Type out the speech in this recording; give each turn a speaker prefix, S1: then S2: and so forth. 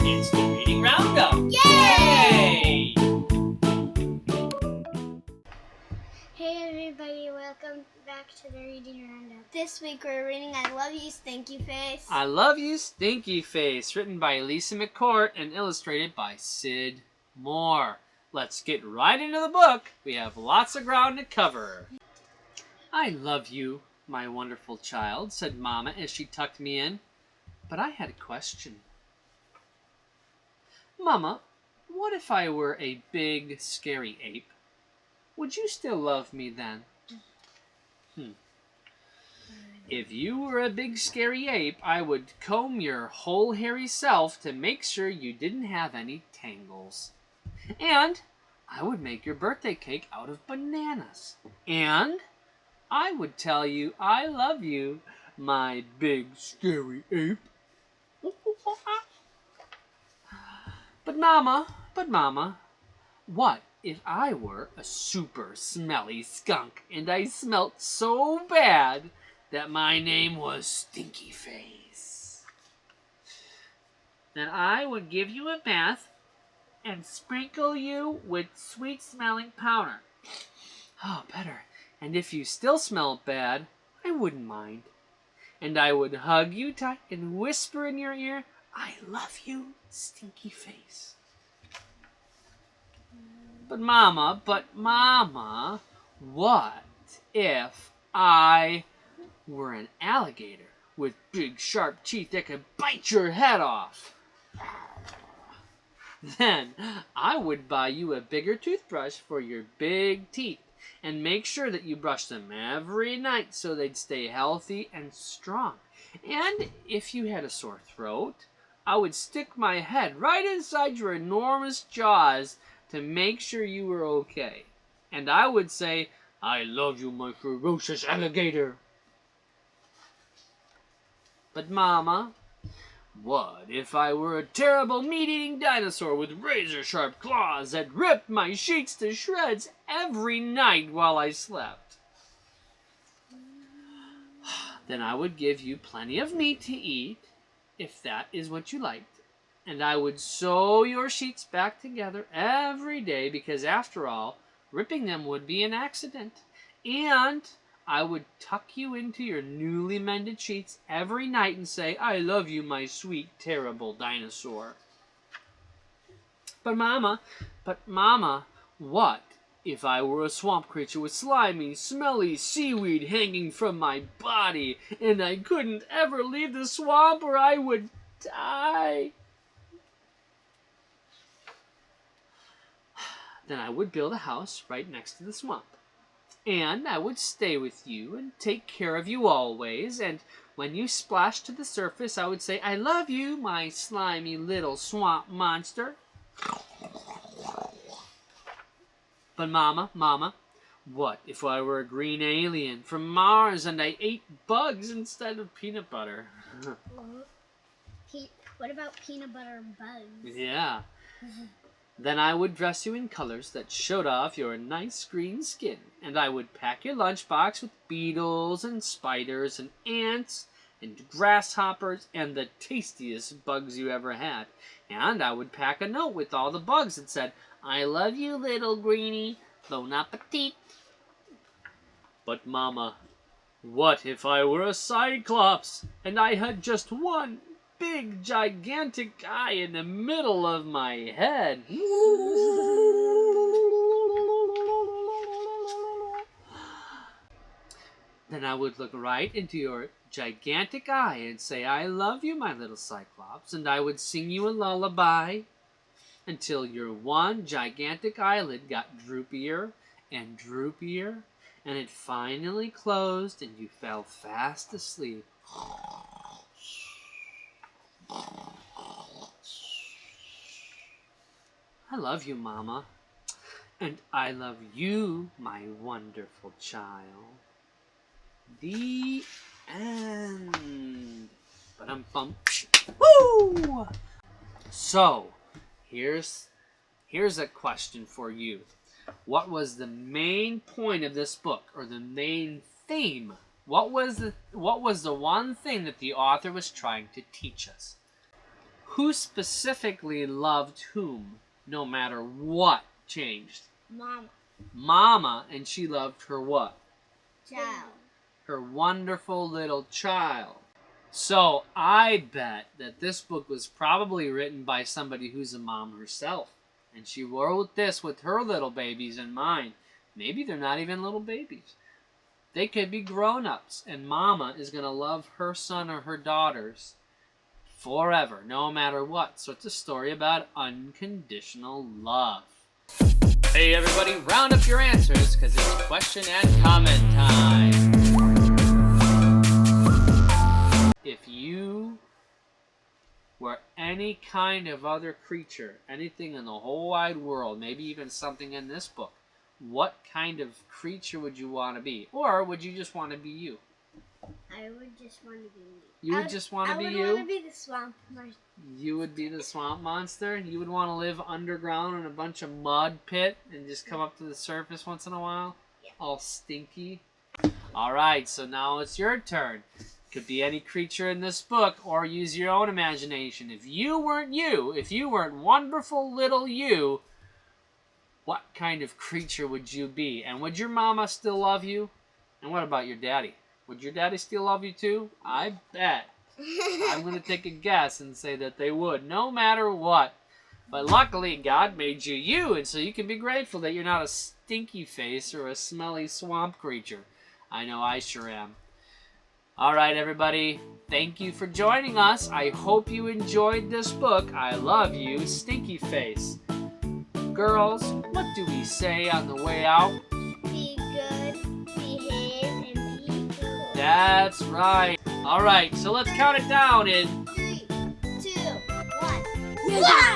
S1: It's the Reading Roundup!
S2: Yay!
S1: Yay!
S2: Hey everybody, welcome back to the Reading Roundup. This week we're reading I Love You, Stinky Face.
S1: I Love You, Stinky Face, written by Lisa McCourt and illustrated by Sid Moore. Let's get right into the book. We have lots of ground to cover. I love you, my wonderful child, said Mama as she tucked me in. But I had a question. Mama, what if I were a big, scary ape? Would you still love me then? If you were a big, scary ape, I would comb your whole hairy self to make sure you didn't have any tangles. And I would make your birthday cake out of bananas. And I would tell you I love you, my big, scary ape. But Mama, what if I were a super smelly skunk and I smelt so bad that my name was Stinky Face? Then I would give you a bath and sprinkle you with sweet-smelling powder. Oh, better. And if you still smell bad, I wouldn't mind. And I would hug you tight and whisper in your ear, I love you, Stinky Face. But Mama, what if I were an alligator with big sharp teeth that could bite your head off? Then I would buy you a bigger toothbrush for your big teeth and make sure that you brush them every night so they'd stay healthy and strong. And if you had a sore throat, I would stick my head right inside your enormous jaws to make sure you were okay. And I would say, I love you, my ferocious alligator. But Mama, what if I were a terrible meat-eating dinosaur with razor-sharp claws that ripped my sheets to shreds every night while I slept? Then I would give you plenty of meat to eat, if that is what you liked. And I would sew your sheets back together every day because, after all, ripping them would be an accident. And I would tuck you into your newly mended sheets every night and say, I love you, my sweet, terrible dinosaur. But Mama, what if I were a swamp creature with slimy, smelly seaweed hanging from my body and I couldn't ever leave the swamp or I would die? Then I would build a house right next to the swamp. And I would stay with you and take care of you always. And when you splashed to the surface, I would say, I love you, my slimy little swamp monster. But Mama, what if I were a green alien from Mars and I ate bugs instead of peanut butter?
S2: What about peanut butter and bugs?
S1: Yeah. Then I would dress you in colors that showed off your nice green skin, and I would pack your lunchbox with beetles and spiders and ants and grasshoppers and the tastiest bugs you ever had. And I would pack a note with all the bugs that said, I love you, little greenie, bon appetit. But Mama, what if I were a cyclops and I had just one big, gigantic eye in the middle of my head? Then I would look right into your gigantic eye and say, I love you, my little cyclops, and I would sing you a lullaby until your one gigantic eyelid got droopier and droopier, and it finally closed and you fell fast asleep. I love you, Mama, and I love you, my wonderful child. The end. Ba-dum-bum. So, here's a question for you. What was the main point of this book, or the main theme? What was the one thing that the author was trying to teach us? Who specifically loved whom, no matter what changed?
S2: Mama.
S1: Mama, and she loved her what?
S2: Child.
S1: Her wonderful little child. So I bet that this book was probably written by somebody who's a mom herself. And she wrote this with her little babies in mind. Maybe they're not even little babies. They could be grown-ups. And Mama is going to love her son or her daughters forever, no matter what. So it's a story about unconditional love. Hey everybody, round up your answers because it's question and comment time. If you were any kind of other creature, anything in the whole wide world, maybe even something in this book, what kind of creature would you want to be? Or would you just want to be you?
S2: I would just want to be me.
S1: You would just want to be you?
S2: I would want to be the swamp monster.
S1: You would be the swamp monster? You would want to live underground in a bunch of mud pit and just come up to the surface once in a while?
S2: Yeah.
S1: All stinky? Alright, so now it's your turn. Could be any creature in this book, or use your own imagination. If you weren't you, if you weren't wonderful little you, what kind of creature would you be? And would your mama still love you? And what about your daddy? Would your daddy still love you too? I bet. I'm going to take a guess and say that they would, no matter what. But luckily, God made you you, and so you can be grateful that you're not a stinky face or a smelly swamp creature. I know I sure am. All right, everybody. Thank you for joining us. I hope you enjoyed this book. I love you, Stinky Face. Girls, what do we say on the way out?
S2: Be good, behave, and be cool.
S1: That's right. All right, so let's count it down in
S2: 3, 2, 1. Fly!